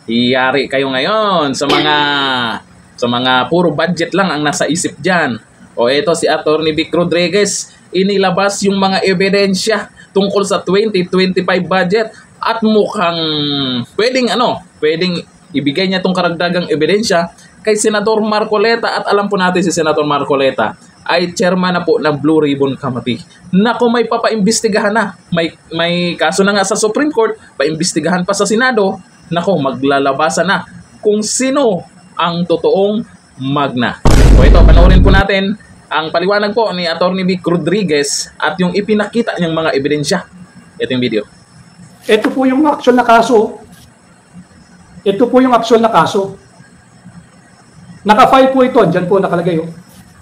Iyari kayo ngayon sa mga puro budget lang ang nasa isip diyan. O eto si Attorney Vic Rodriguez, inilabas yung mga ebidensya tungkol sa 2025 budget at mukhang pwedeng ibigay niya tong karagdagang ebidensya kay Senador Marcoleta, at alam po natin si Senator Marcoleta ay chairman na po ng Blue Ribbon Committee. Naku, may papaimbestigahan na. May kaso na nga sa Supreme Court, paimbestigahan pa sa Senado. Naku, maglalabasan na kung sino ang totoong magna. O ito, panoorin po natin ang paliwanag po ni Attorney Vic Rodriguez at yung ipinakita niyang mga ebidensya. Ito yung video. Ito po yung actual na kaso. Ito po yung actual na kaso. Naka-file po ito. Diyan po nakalagay. Oh.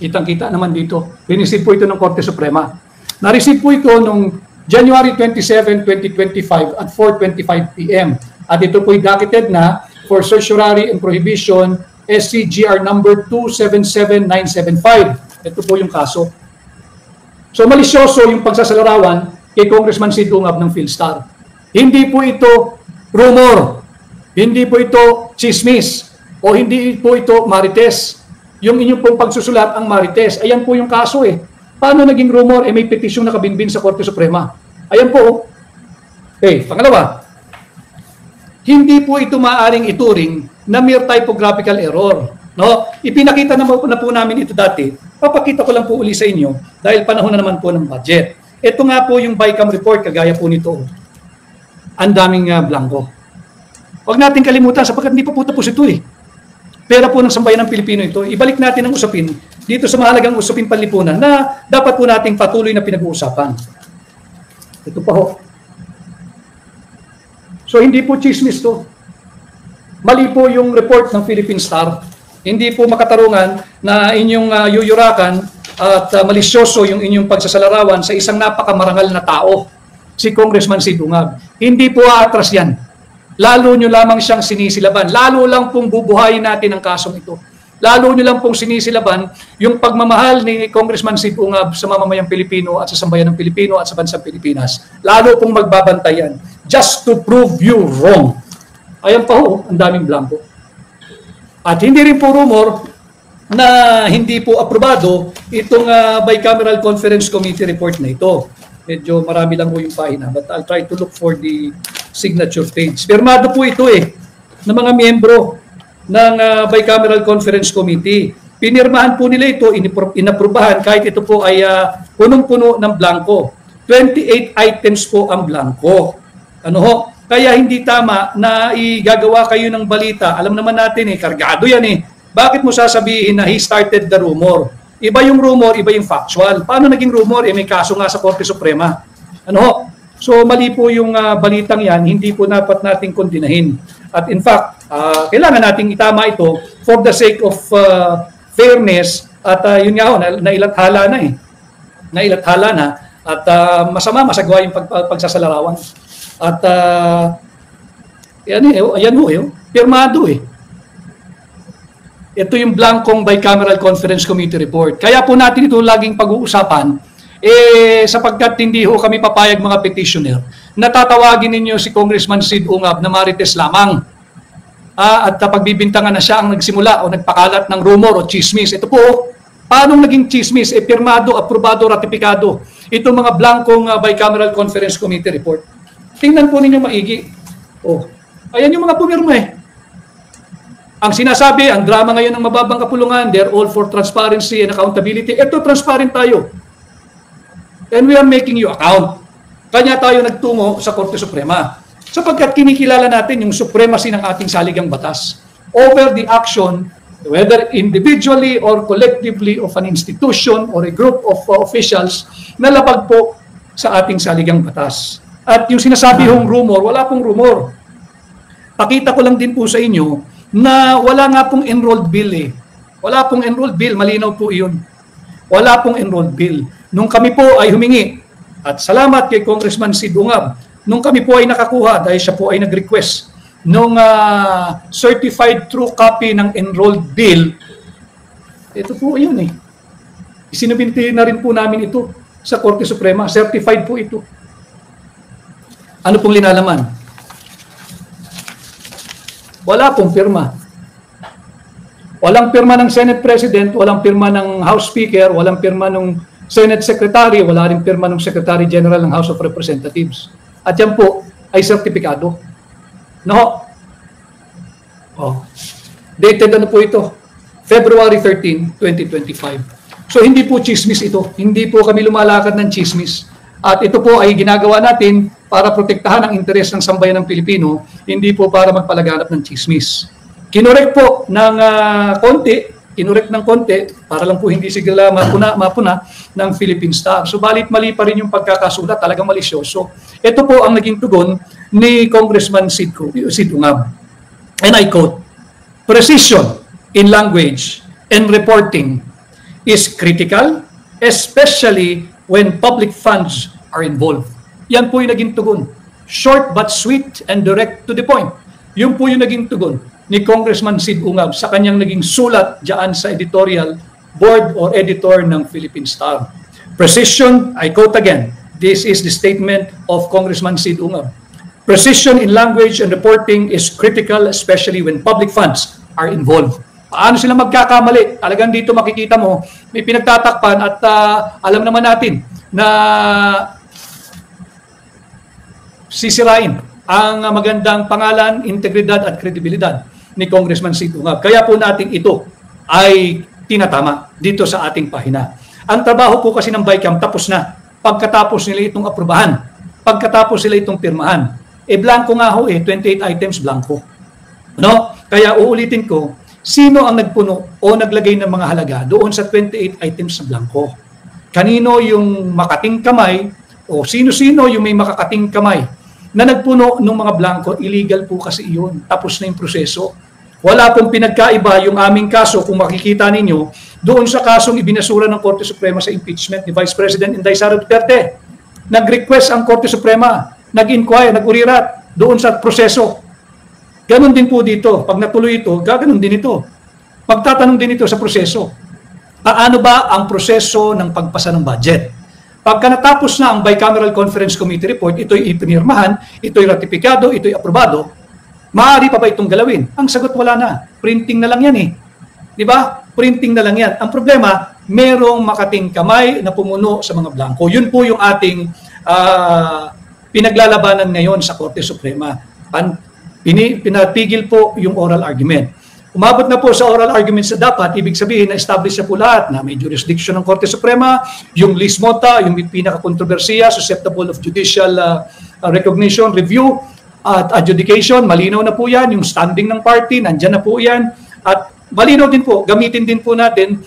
Kitang-kita naman dito. Rinisip po ito ng Korte Suprema. Na-receive po ito noong January 27, 2025 at 4:25 p.m. At ito po ay docketed na for certiorari and prohibition SCGR number 277975. Ito po yung kaso. So malisyoso yung pagsasalarawan kay Congressman Sid Ungab ng PhilStar. Hindi po ito rumor. Hindi po ito chismis. O hindi po ito marites. Yung inyong pong pagsusulat ang marites. Ayan po yung kaso eh. Paano naging rumor? May petisyong nakabinbin sa Korte Suprema. Ayan po. Pangalawa. Hindi po ito maaaring ituring na mere typographical error. No? Ipinakita na po namin ito dati. Papakita ko lang po uli sa inyo dahil panahon na naman po ng budget. Ito nga po yung BICAM report, kagaya po nito. Ang daming blanco. Huwag natin kalimutan sapagkat hindi pa po tapos ito eh. Pera po ng sambayan ng Pilipino ito. Ibalik natin ang usapin dito sa mahalagang usapin panlipunan na dapat po nating patuloy na pinag-uusapan. Ito pa ho. So hindi po chismis to. Mali po yung report ng Philippine Star. Hindi po makatarungan na inyong yuyurakan at malisyoso yung inyong pagsasalarawan sa isang napakamarangal na tao, si Congressman Sid Ungab. Hindi po aatras yan. Lalo nyo lamang siyang sinisilaban. Lalo lang pong bubuhayin natin ang kasong ito. Lalo nyo lang pong sinisilaban yung pagmamahal ni Congressman Sid Ungab sa mamamayang Pilipino at sa sambayan ng Pilipino at sa bansang Pilipinas. Lalo pong magbabantayan just to prove you wrong. Ayan pa ho, ang daming blanco. At hindi rin po rumor na hindi po aprobado itong Bicameral Conference Committee report na ito. Medyo marami lang po yung pahina, but I'll try to look for the signature page. Pirmado po ito ng mga miyembro ng Bicameral Conference Committee. Pinirmahan po nila ito, inaprubahan kahit ito po ay punong-puno ng blanco. 28 items po ang blanco. Ano ho? Kaya hindi tama na igagawa kayo ng balita. Alam naman natin kargado yan Bakit mo sasabihin na he started the rumor? Iba yung rumor, iba yung factual. Paano naging rumor? May kaso nga sa Korte Suprema. Ano ho? So mali po yung balitang yan, hindi po dapat nating kondinahin. At in fact, kailangan nating itama ito for the sake of fairness at yun nga ho, nailathala na Nailathala na at masagwa yung pagsasalarawan. At ayan ho, pirmado Ito yung blankong Bicameral Conference Committee report. Kaya po natin ito laging pag-uusapan sapagkat hindi ho kami papayag mga petitioner na tatawagin ninyo si Congressman Sid Ungab na marites lamang. At pagbibintangan na siya ang nagsimula o nagpakalat ng rumor o chismis. Ito po, paano naging chismis? Pirmado, aprobado, ratifikado. Ito mga blankong Bicameral Conference Committee report. Tingnan po ninyo maigi. Ayan yung mga pumirma Ang sinasabi, ang drama ngayon ng mababang kapulungan, they're all for transparency and accountability. Ito, transparent tayo. And we are making you account. Kanya tayo nagtungo sa Korte Suprema. Sapagkat kinikilala natin yung supremacy ng ating saligang batas over the action, whether individually or collectively of an institution or a group of officials na labag po sa ating saligang batas. At yung sinasabi hong rumor, wala pong rumor. Pakita ko lang din po sa inyo na wala nga pong enrolled bill Wala pong enrolled bill, malinaw po iyon. Wala pong enrolled bill. Nung kami po ay humingi, at salamat kay Congressman Sid Ungab, nung kami po ay nakakuha dahil siya po ay nag-request nung certified true copy ng enrolled bill, ito po yun Isinubinti na rin po namin ito sa Korte Suprema. Certified po ito. Ano pong linalaman? Wala pong pirma. Walang pirma ng Senate President, walang pirma ng House Speaker, walang pirma ng Senate Secretary, wala rin pirma ng Secretary General ng House of Representatives. At yan po ay sertipikado. No? Oh. Dated ano po ito? February 13, 2025. So hindi po chismis ito. Hindi po kami lumalakad ng chismis. At ito po ay ginagawa natin para protektahan ang interes ng sambayan ng Pilipino, hindi po para magpalaganap ng chismis. Kinorek po ng konti, para lang po hindi sigla mapuna ng Philippine Star. So balit mali pa rin yung pagkakasulat, talagang malisyoso. Ito po ang naging tugon ni Congressman Sid Ungab. And I quote, "Precision in language and reporting is critical, especially when public funds are involved." Yan po yung naging tugon. Short but sweet and direct to the point. Yun po yung naging tugon ni Congressman Sid Ungab sa kanyang naging sulat diyan sa editorial board or editor ng Philippine Star. Precision, I quote again, this is the statement of Congressman Sid Ungab. "Precision in language and reporting is critical, especially when public funds are involved." Paano sila magkakamali? Talagang dito makikita mo, may pinagtatakpan at alam naman natin na sisirain ang magandang pangalan, integridad at kredibilidad ni Congressman Sid Ungab. Kaya po natin ito ay tinatama dito sa ating pahina. Ang trabaho po kasi ng BICAM tapos na. Pagkatapos nila itong aprubahan, pagkatapos nila itong pirmahan. Blanco nga ho 28 items blanco. No? Kaya uulitin ko, sino ang nagpuno o naglagay ng mga halaga doon sa 28 items na blanco? Kanino yung makating kamay o sino-sino yung may makakating kamay na nagpuno ng mga blanco? Illegal po kasi iyon. Tapos na yung proseso. Wala pong pinagkaiba yung aming kaso kung makikita ninyo doon sa kasong ibinasura ng Korte Suprema sa impeachment ni Vice President Inday Sara Duterte. Nag-request ang Korte Suprema, nag-inquire, nag-urirat doon sa proseso. Ganon din po dito. Pag natuloy ito, gaganon din ito. Pagtatanong din ito sa proseso. Paano ba ang proseso ng pagpasa ng budget? Pagka natapos na ang Bicameral Conference Committee report, ito'y ipinirmahan, ito'y ratifikado, ito'y aprobado, maaari pa ba itong galawin? Ang sagot, wala na. Printing na lang yan eh. Di ba? Printing na lang yan. Ang problema, merong makating kamay na pumuno sa mga blanco. Yun po yung ating pinaglalabanan ngayon sa Korte Suprema. Pinapigil po yung oral argument. Umabot na po sa oral arguments na dapat, ibig sabihin na establish na po lahat na may jurisdiction ng Korte Suprema, yung lis mota, yung pinaka-kontrobersiya, susceptible of judicial recognition, review, at adjudication, malinaw na po yan, yung standing ng party, nandyan na po yan, at malinaw din po, gamitin din po natin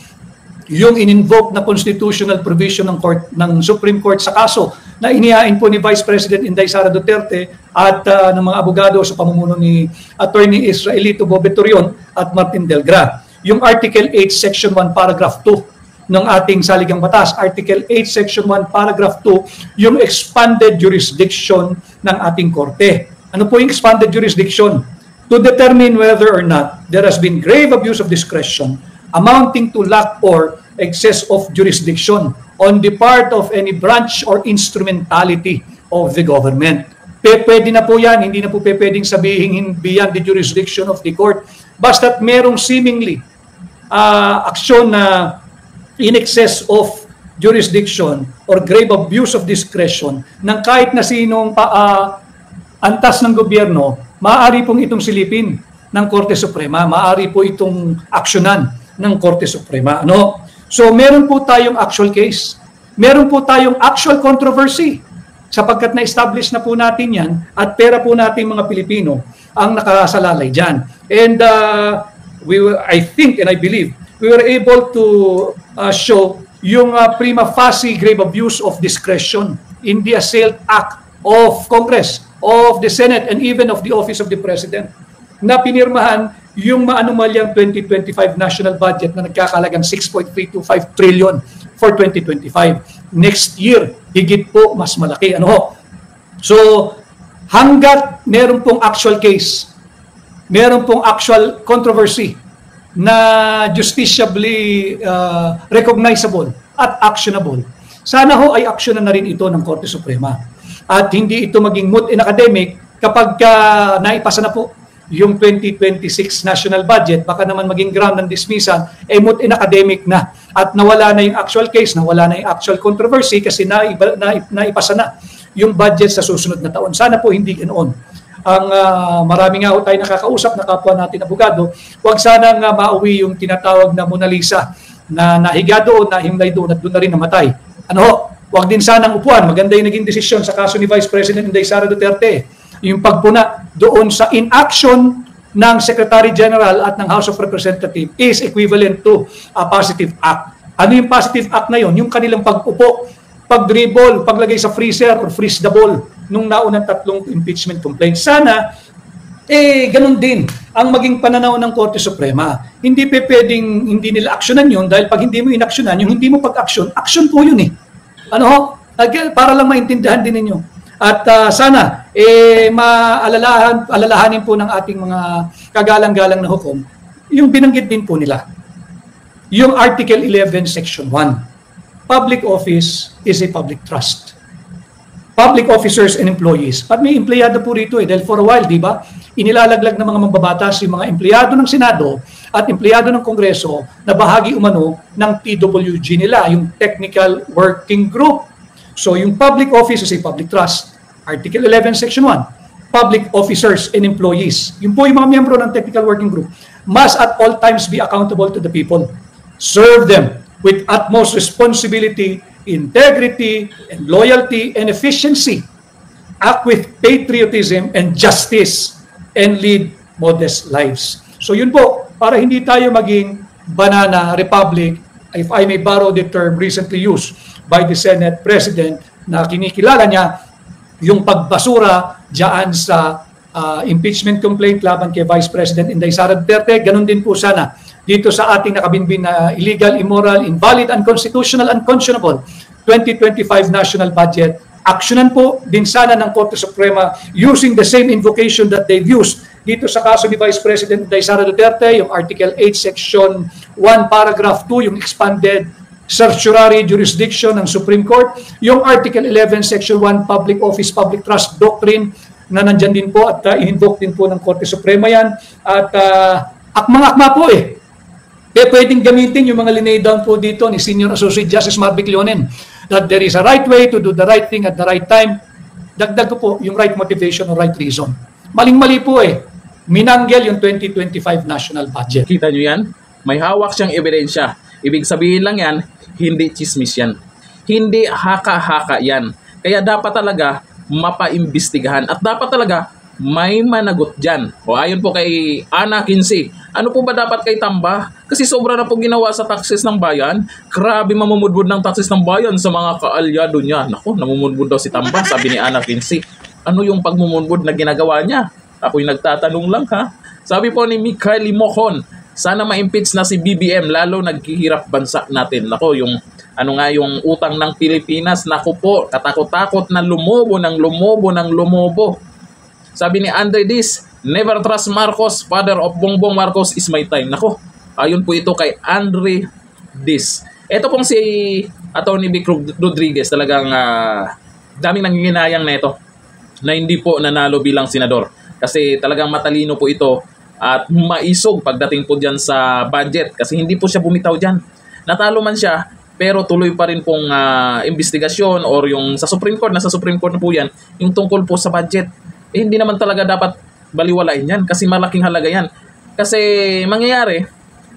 yung in-invoke na constitutional provision ng Supreme Court sa kaso na inihain po ni Vice President Inday Sara Duterte at ng mga abogado sa pamumuno ni Attorney Israelito Bobetorion at Martin Delgra. Yung Article 8, Section 1, Paragraph 2 ng ating saligang batas. Article 8, Section 1, Paragraph 2, yung expanded jurisdiction ng ating korte. Ano po yung expanded jurisdiction? To determine whether or not there has been grave abuse of discretion amounting to lack or excess of jurisdiction on the part of any branch or instrumentality of the government. Pwede na po yan, hindi na po pwedeng sabihin beyond the jurisdiction of the court. Basta't merong seemingly aksyon na in excess of jurisdiction or grave abuse of discretion ng kahit na sinong antas ng gobyerno, maaari pong itong silipin ng Korte Suprema, maaari po itong aksyonan ng Korte Suprema. No? So meron po tayong actual case, meron po tayong actual controversy sapagkat na-establish na po natin yan at pera po natin mga Pilipino ang nakasalalay dyan. And I think and I believe we were able to show yung prima facie grave abuse of discretion in the assailed act of Congress, of the Senate, and even of the Office of the President na pinirmahan yung maanumalyang 2025 national budget na nagkakalagang 6.325 trillion for 2025. Next year, higit po mas malaki. So, hanggat meron pong actual case, meron pong actual controversy na justiciably recognizable at actionable, sana ho ay aksyonan na rin ito ng Korte Suprema. At hindi ito maging moot in academic kapag naipasa na po yung 2026 national budget, baka naman maging ground ng dismissal, moot in academic na. At nawala na yung actual case, nawala na yung actual controversy kasi naipasa na yung budget sa susunod na taon. Sana po hindi ganoon. Ang marami nga ho tayo nakakausap na kapwa natin abogado, huwag sanang mauwi yung tinatawag na Mona Lisa na nahiga doon, nahimlay doon at doon na rin namatay. Ano ho? Huwag din sanang upuan. Maganda yung naging desisyon sa kaso ni Vice President Inday Sara Duterte. Yung pagpuna doon sa inaction ng Secretary General at ng House of Representatives is equivalent to a positive act. Ano yung positive act na yun? Yung kanilang pag-upo, pag-dribble, paglagay sa freezer or freeze the ball nung naunang 3 impeachment complaints. Sana, ganun din ang maging pananaw ng Korte Suprema. Hindi pwedeng hindi nila aksyonan yun dahil pag hindi mo inaksyonan, yung hindi mo pag-aksyon, aksyon po yun eh. Ano ho? Para lang maintindihan din ninyo. At sana, alalahanin po ng ating mga kagalang-galang na hukom, yung binanggit din po nila. Yung Article 11, Section 1. Public office is a public trust. Public officers and employees. At may empleyado po rito dahil for a while, di ba, inilalaglag ng mga mambabatas yung mga empleyado ng Senado at empleyado ng Kongreso na bahagi umano ng TWG nila, yung Technical Working Group. So yung public office is a public trust. Article 11, Section 1. Public officers and employees. Yung po yung mga miyembro ng Technical Working Group must at all times be accountable to the people. Serve them with utmost responsibility, integrity, and loyalty, and efficiency. Act with patriotism and justice, and lead modest lives. So yun po, para hindi tayo maging banana republic, if I may borrow the term recently used by the Senate President na kinikilala niya, yung pagbasura dyan sa impeachment complaint laban kay Vice President Inday Sara Duterte, ganun din po sana dito sa ating nakabinbin na illegal, immoral, invalid, unconstitutional, unconscionable 2025 national budget. Aksyonan po din sana ng Korte Suprema using the same invocation that they've used dito sa kaso ni Vice President Inday Sara Duterte, yung Article 8, Section 1, Paragraph 2, yung expanded certiorari jurisdiction ng Supreme Court, yung Article 11, Section 1, Public Office, Public Trust Doctrine na nandyan din po at in-invoke din po ng Korte Suprema yan. At akmang-akma po pwedeng gamitin yung mga linay down po dito ni Senior Associate Justice Marvic Leonen that there is a right way to do the right thing at the right time. Dagdag ko po yung right motivation or right reason. Maling-mali po minanggel yung 2025 national budget. Kita nyo yan? May hawak siyang ebidensya. Ibig sabihin lang yan, hindi chismis yan. Hindi haka-haka yan. Kaya dapat talaga mapaimbestigahan at dapat talaga may managot dyan. O ayon po kay Ana Quincy, ano po ba dapat kay Tamba? Kasi sobra na po ginawa sa taxes ng bayan. Grabe mamumudbud ng taxes ng bayan sa mga kaalyado niya. Naku, namumudbud daw si Tamba, sabi ni Ana Quincy. Ano yung pagmumudbud na ginagawa niya? Ako'y nagtatanong lang ha. Sabi po ni Mikhail Limokon, sana ma-impeach na si BBM, lalo naghihirap bansa natin. Naku, yung yung utang ng Pilipinas, naku po, katakot-takot na lumobo. Sabi ni Andre Diz, never trust Marcos, father of Bongbong Marcos is my time. Nako, ayon po ito kay Andre Diz. Ito pong si Atty. Vic Rodriguez, talagang daming nanginginayang na ito na hindi po nanalo bilang senador. Kasi talagang matalino po ito at maisog pagdating po dyan sa budget. Kasi hindi po siya bumitaw dyan. Natalo man siya, pero tuloy pa rin pong investigasyon or yung sa Supreme Court, nasa Supreme Court na po yan, yung tungkol po sa budget. Hindi naman talaga dapat baliwalain yan kasi malaking halaga yan. Kasi mangyayari,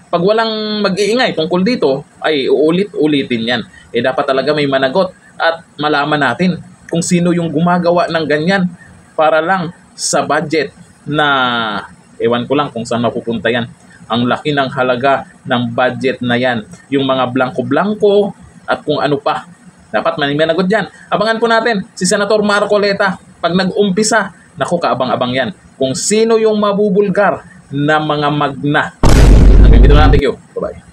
pag walang mag-iingay tungkol dito, ay uulit-ulitin yan. Dapat talaga may managot at malaman natin kung sino yung gumagawa ng ganyan para lang sa budget na ewan ko lang kung saan mapupunta yan. Ang laki ng halaga ng budget na yan. Yung mga blanco-blanco at kung ano pa. Dapat may managot dyan. Abangan po natin si Senator Marcoleta pag nag-umpisa. Naku, kaabang-abang yan. Kung sino yung mabubulgar na mga magna. Hanggang dito na. Thank you. Bye-bye.